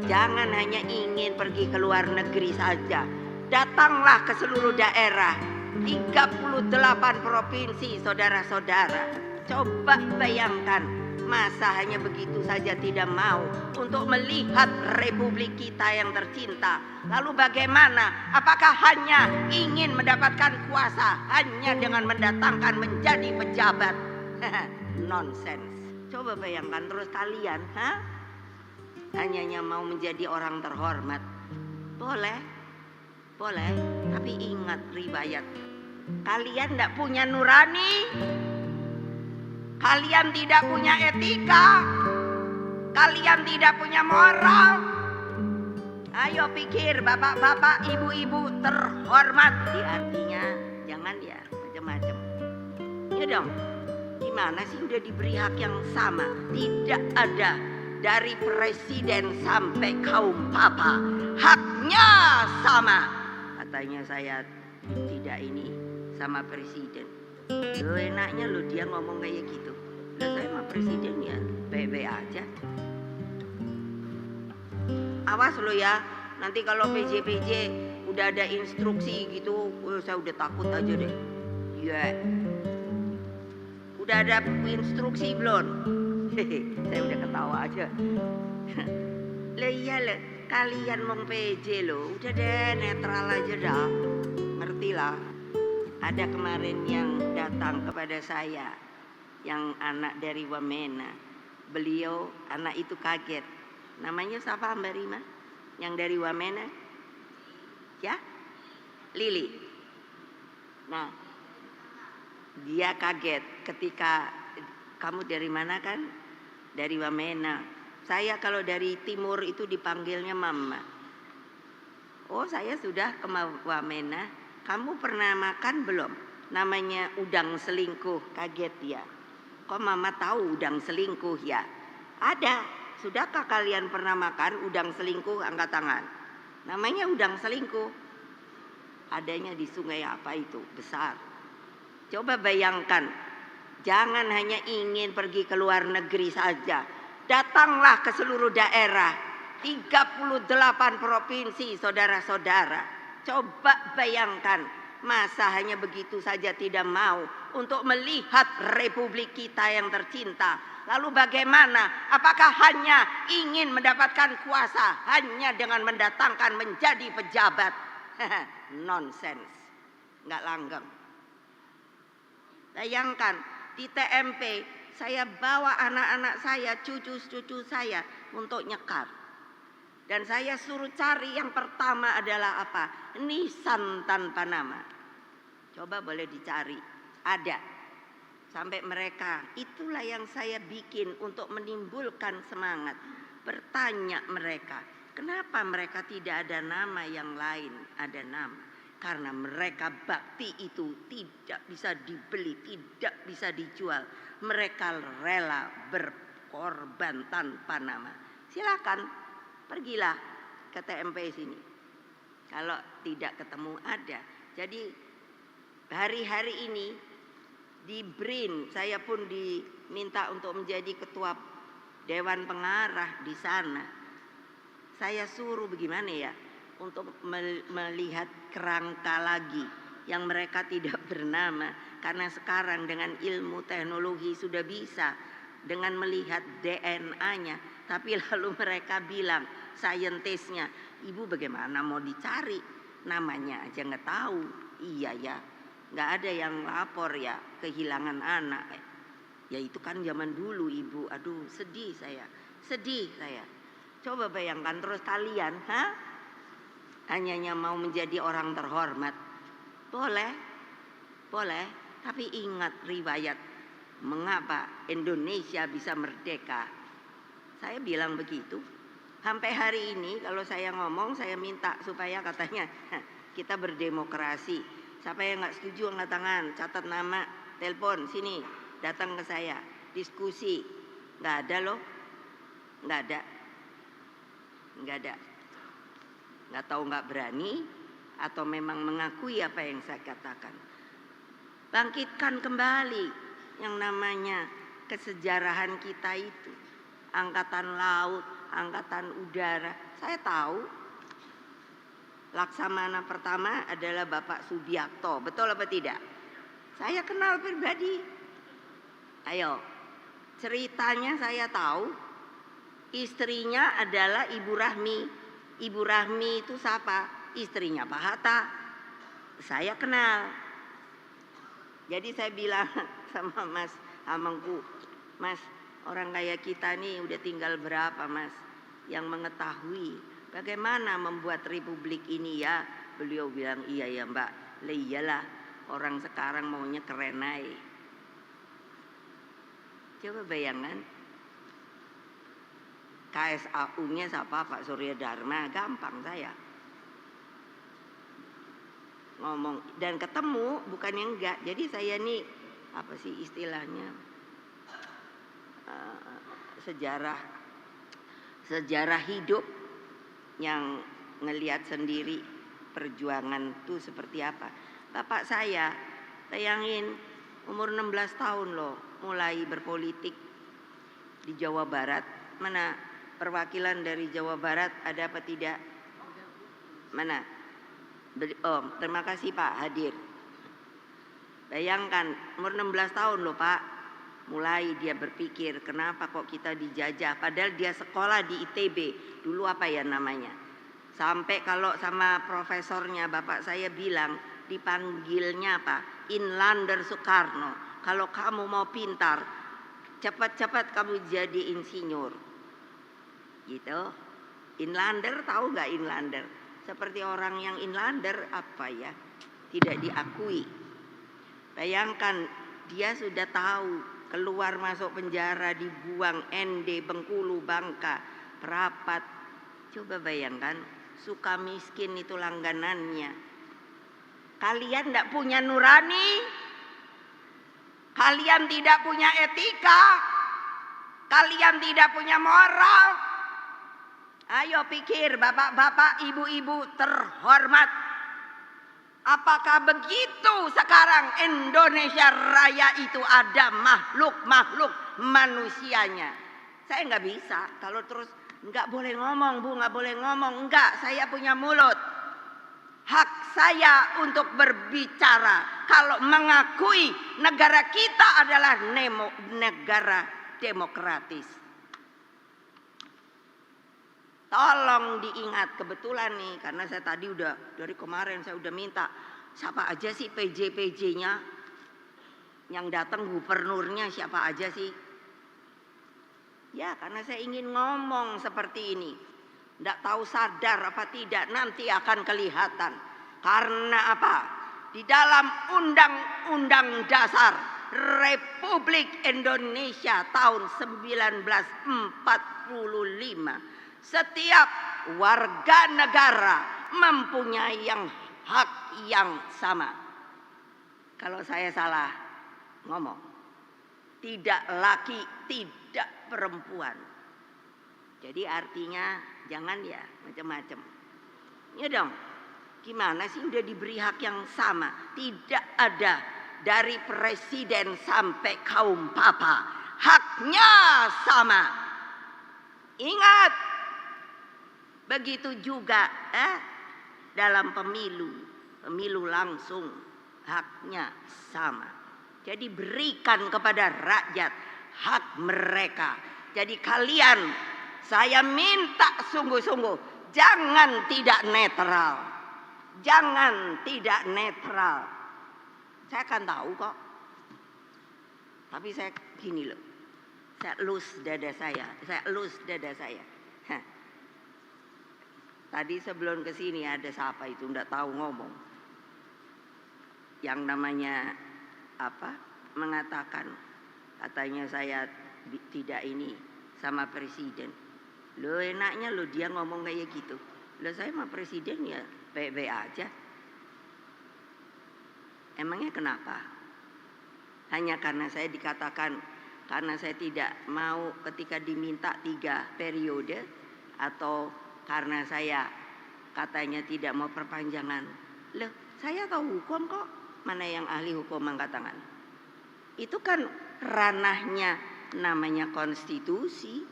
Jangan hanya ingin pergi ke luar negeri saja. Datanglah ke seluruh daerah. 38 provinsi, saudara-saudara. Coba bayangkan, masa hanya begitu saja tidak mau untuk melihat republik kita yang tercinta. Lalu bagaimana? Apakah hanya ingin mendapatkan kuasa hanya dengan mendatangkan menjadi pejabat? Nonsense. Coba bayangkan terus kalian, hanya mau menjadi orang terhormat. Boleh, boleh, tapi ingat riwayat. Kalian tidak punya nurani, kalian tidak punya etika, kalian tidak punya moral. Ayo pikir bapak-bapak, ibu-ibu terhormat. Artinya jangan ya macam-macam. Ya dong, gimana sih udah diberi hak yang sama? Tidak ada dari presiden sampai kaum papa haknya sama. Katanya saya tidak ini sama presiden. Lo enaknya lo dia ngomong kayak gitu. Lah saya sama presiden ya baik-baik aja. Awas lo ya, nanti kalau PJ udah ada instruksi gitu, saya udah takut aja deh. Iya. Udah ada instruksi belum? Saya udah ketawa aja. Lah iya lah, kalian mau PJ lo, udah deh netral aja dah. Ngerti lah. Ada kemarin yang datang kepada saya, yang anak dari Wamena. Beliau, anak itu kaget. Namanya siapa Mbak Rima? Yang dari Wamena? Ya? Lili. Nah, dia kaget ketika kamu dari mana kan? Dari Wamena. Saya kalau dari timur itu dipanggilnya Mama. Oh, saya sudah ke Wamena. Kamu pernah makan belum? Namanya udang selingkuh. Kaget dia. Kok Mama tahu udang selingkuh ya? Ada. Sudahkah kalian pernah makan udang selingkuh? Angkat tangan. Namanya udang selingkuh. Adanya di sungai apa itu? Besar. Coba bayangkan. Jangan hanya ingin pergi ke luar negeri saja. Datanglah ke seluruh daerah. 38 provinsi, saudara-saudara. Coba bayangkan, masa hanya begitu saja tidak mau untuk melihat republik kita yang tercinta. Lalu bagaimana? Apakah hanya ingin mendapatkan kuasa hanya dengan mendatangkan menjadi pejabat? Nonsense. Nggak langgeng. Bayangkan, di TMP saya bawa anak-anak saya, cucu-cucu saya untuk nyekar. Dan saya suruh cari yang pertama adalah apa? Nisan tanpa nama. Coba boleh dicari. Ada. Sampai mereka, itulah yang saya bikin untuk menimbulkan semangat. Bertanya mereka, kenapa mereka tidak ada nama yang lain? Ada nama. Karena mereka bakti itu tidak bisa dibeli, tidak bisa dijual. Mereka rela berkorban tanpa nama. Silakan, pergilah ke TMP sini. Kalau tidak ketemu ada. Jadi hari-hari ini di BRIN saya pun diminta untuk menjadi ketua Dewan Pengarah di sana. Saya suruh bagaimana ya untuk melihat kerangka lagi yang mereka tidak bernama. Karena sekarang dengan ilmu teknologi sudah bisa dengan melihat DNA-nya. Tapi lalu mereka bilang, saintisnya, ibu bagaimana mau dicari? Namanya aja nggak tahu. Iya ya, nggak ada yang lapor ya kehilangan anak. Ya itu kan zaman dulu ibu. Aduh sedih saya. Coba bayangkan terus kalian, hanya mau menjadi orang terhormat. Boleh, tapi ingat riwayat mengapa Indonesia bisa merdeka. Saya bilang begitu. Sampai hari ini kalau saya ngomong, saya minta supaya katanya kita berdemokrasi. Siapa yang nggak setuju angkat tangan, catat nama, telepon sini, datang ke saya, diskusi. Nggak ada loh, nggak ada. Nggak tahu nggak berani atau memang mengakui apa yang saya katakan. Bangkitkan kembali yang namanya kesejarahan kita itu. Angkatan laut, Angkatan Udara. Saya tahu Laksamana pertama adalah Bapak Subiakto, betul apa tidak? Saya kenal pribadi. Ayo, ceritanya saya tahu. Istrinya adalah Ibu Rahmi. Ibu Rahmi itu siapa? Istrinya Pak Hatta. Saya kenal. Jadi saya bilang sama Mas Hamengku, Mas, orang kayak kita nih udah tinggal berapa Mas yang mengetahui bagaimana membuat republik ini ya? Beliau bilang, iya ya Mbak, lah iyalah orang sekarang maunya keren aja. Coba bayangkan, KSAU-nya siapa? Pak Surya Dharma, gampang saya ngomong dan ketemu, bukannya enggak. Jadi saya nih apa sih istilahnya, sejarah hidup yang ngelihat sendiri perjuangan itu seperti apa. Bapak saya, bayangin umur 16 tahun loh mulai berpolitik di Jawa Barat. Mana perwakilan dari Jawa Barat ada apa tidak? Mana? Oh, terima kasih Pak hadir. Bayangkan umur 16 tahun loh Pak, mulai dia berpikir kenapa kok kita dijajah, padahal dia sekolah di ITB dulu, apa ya namanya, sampai kalau sama profesornya bapak saya bilang dipanggilnya apa, Inlander Soekarno, kalau kamu mau pintar cepat-cepat kamu jadi insinyur gitu. Inlander, tahu nggak Inlander? Seperti orang yang Inlander apa ya, tidak diakui. Bayangkan dia sudah tahu keluar masuk penjara, dibuang ND, Bengkulu, Bangka, Perapat. Coba bayangkan, suka miskin itu langganannya. Kalian tidak punya nurani, kalian tidak punya etika, kalian tidak punya moral. Ayo pikir bapak-bapak, ibu-ibu terhormat. Apakah begitu sekarang Indonesia Raya itu ada makhluk-makhluk manusianya? Saya nggak bisa kalau terus nggak boleh ngomong Bu, nggak boleh ngomong. Enggak, saya punya mulut. Hak saya untuk berbicara. Kalau mengakui negara kita adalah negara demokratis. Tolong diingat, kebetulan nih, karena saya tadi udah dari kemarin saya udah minta siapa aja sih PJ-PJ-nya yang datang, gubernurnya siapa aja sih? Ya, karena saya ingin ngomong seperti ini. Nggak tahu sadar apa tidak, nanti akan kelihatan. Karena apa? Di dalam Undang-Undang Dasar Republik Indonesia tahun 1945, setiap warga negara mempunyai hak yang sama. Kalau saya salah ngomong, tidak laki, tidak perempuan. Jadi artinya jangan ya macam-macam. Ya dong, gimana sih udah diberi hak yang sama? Tidak ada dari presiden sampai kaum papa, haknya sama. Ingat, begitu juga dalam pemilu langsung haknya sama. Jadi berikan kepada rakyat hak mereka. Jadi kalian, saya minta sungguh-sungguh, jangan tidak netral. Jangan tidak netral. Saya akan tahu kok. Tapi saya gini loh, saya elus dada saya. Tadi sebelum kesini ada siapa itu enggak tahu ngomong, yang namanya apa, mengatakan katanya saya tidak ini sama presiden. Lo enaknya lo dia ngomong kayak gitu. Lo saya sama presiden ya baik-baik aja. Emangnya kenapa? Hanya karena saya dikatakan, karena saya tidak mau ketika diminta 3 periode, atau karena saya katanya tidak mau perpanjangan. Loh, saya tahu hukum kok. Mana yang ahli hukum angkat tangan? Itu kan ranahnya namanya konstitusi.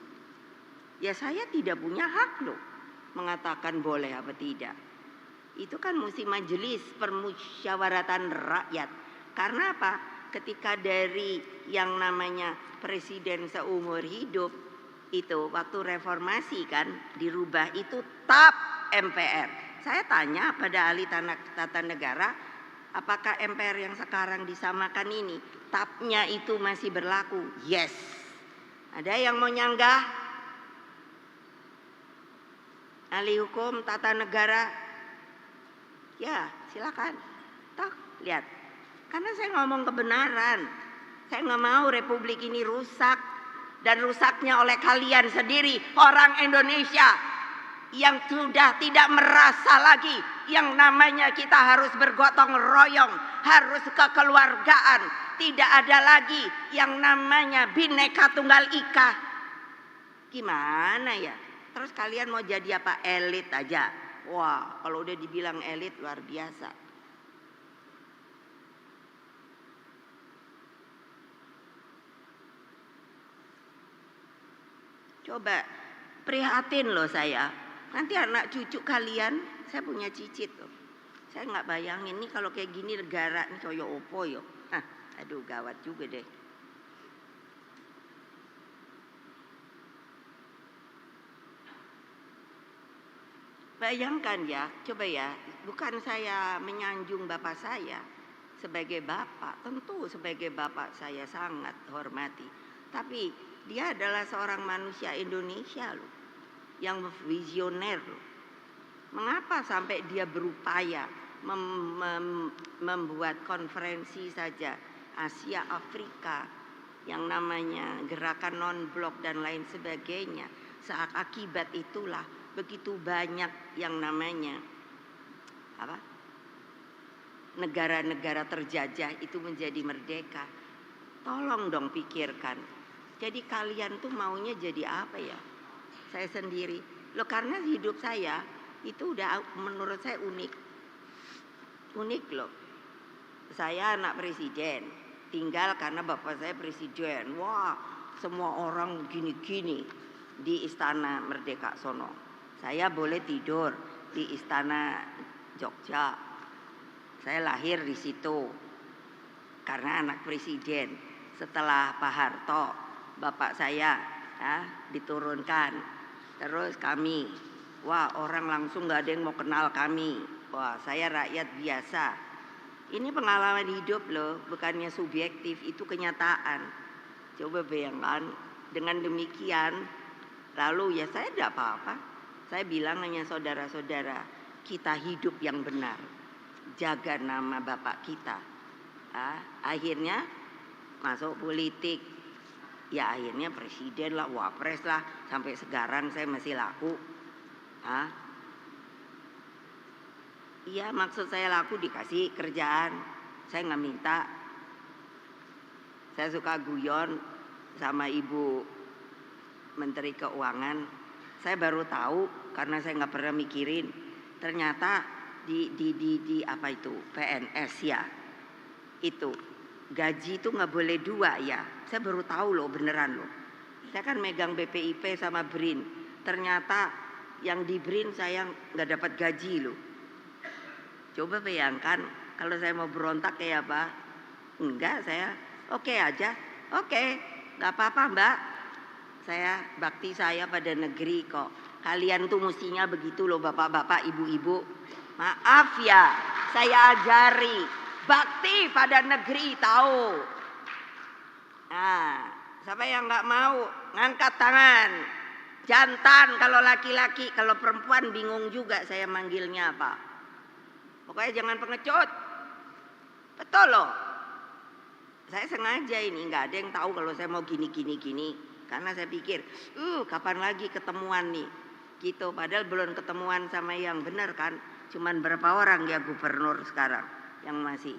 Ya saya tidak punya hak loh mengatakan boleh apa tidak. Itu kan mesti majelis permusyawaratan rakyat. Karena apa? Ketika dari yang namanya presiden seumur hidup itu waktu reformasi kan dirubah itu TAP MPR. Saya tanya pada ahli tata negara, apakah MPR yang sekarang disamakan ini TAP-nya itu masih berlaku? Yes. Ada yang mau nyanggah? Ahli hukum tata negara? Ya, silakan. Toh, lihat. Karena saya ngomong kebenaran. Saya nggak mau republik ini rusak. Dan rusaknya oleh kalian sendiri, orang Indonesia yang sudah tidak merasa lagi yang namanya kita harus bergotong royong, harus kekeluargaan, tidak ada lagi yang namanya Bhinneka Tunggal Ika. Gimana ya? Terus kalian mau jadi apa? Elit aja. Wah, kalau udah dibilang elit luar biasa. Coba prihatin loh saya. Nanti anak cucu kalian, saya punya cicit loh. Saya nggak bayangin nih kalau kayak gini negara nih koyo opo yo. Hah, aduh gawat juga deh. Bayangkan ya, coba ya, bukan saya menyanjung bapak saya sebagai bapak, tentu sebagai bapak saya sangat hormati. Tapi dia adalah seorang manusia Indonesia loh, yang visioner loh. Mengapa sampai dia berupaya membuat konferensi saja Asia Afrika yang namanya gerakan non-blok dan lain sebagainya. Akibat itulah begitu banyak yang namanya apa? Negara-negara terjajah itu menjadi merdeka. Tolong dong pikirkan. Jadi kalian tuh maunya jadi apa ya? Saya sendiri. Loh karena hidup saya itu udah menurut saya unik. Unik loh. Saya anak presiden. Tinggal karena bapak saya presiden. Wah, semua orang gini-gini di Istana Merdeka sono. Saya boleh tidur di Istana Jogja. Saya lahir di situ. Karena anak presiden. Setelah Pak Harto, bapak saya ya, diturunkan. Terus kami, wah orang langsung gak ada yang mau kenal kami. Wah saya rakyat biasa. Ini pengalaman hidup loh, bukannya subjektif, itu kenyataan. Coba bayangkan, dengan demikian, lalu ya saya tidak apa-apa. Saya bilang hanya saudara-saudara, kita hidup yang benar. Jaga nama bapak kita. Akhirnya masuk politik. Ya akhirnya presiden lah, wapres lah. Sampai sekarang saya masih laku. Iya maksud saya laku dikasih kerjaan. Saya nggak minta. Saya suka guyon sama Ibu Menteri Keuangan. Saya baru tahu karena saya nggak pernah mikirin. Ternyata di apa itu PNS ya itu gaji itu nggak boleh 2 ya. Saya baru tahu loh beneran loh. Saya kan megang BPIP sama BRIN. Ternyata yang di BRIN saya nggak dapat gaji loh. Coba bayangkan kalau saya mau berontak kayak apa? Enggak, saya oke aja. Oke, nggak apa-apa mbak. Saya bakti saya pada negeri kok. Kalian tuh mestinya begitu loh bapak-bapak, ibu-ibu. Maaf ya, saya ajari bakti pada negeri tahu. Nah, siapa yang nggak mau ngangkat tangan. Jantan kalau laki-laki, kalau perempuan bingung juga saya manggilnya apa. Pokoknya jangan pengecut. Betul loh. Saya sengaja ini nggak ada yang tahu kalau saya mau gini. Karena saya pikir, kapan lagi ketemuan nih. Gitu. Padahal belum ketemuan sama yang benar kan. Cuman berapa orang ya gubernur sekarang yang masih?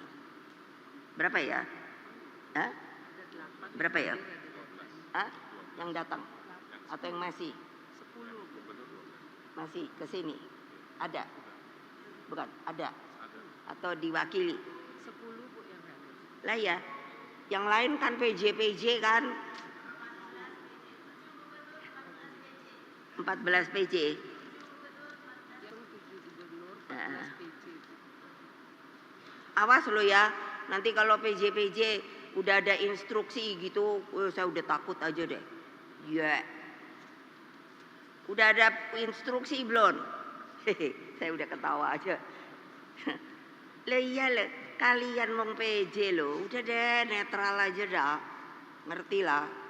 Berapa ya? Berapa ya? Yang datang? Atau yang masih? 10. Masih ke sini? Ada? Bukan, ada. Atau diwakili? 10 Bu yang ada. Lah ya, yang lain kan PJ kan. 14 PJ. Nah. Awas lo ya, nanti kalau PJ udah ada instruksi gitu, saya udah takut aja deh. Ya. Udah ada instruksi belum? Saya udah ketawa aja. Lah iya kalian mau PJ lo, udah deh netral aja dah. Ngerti lah.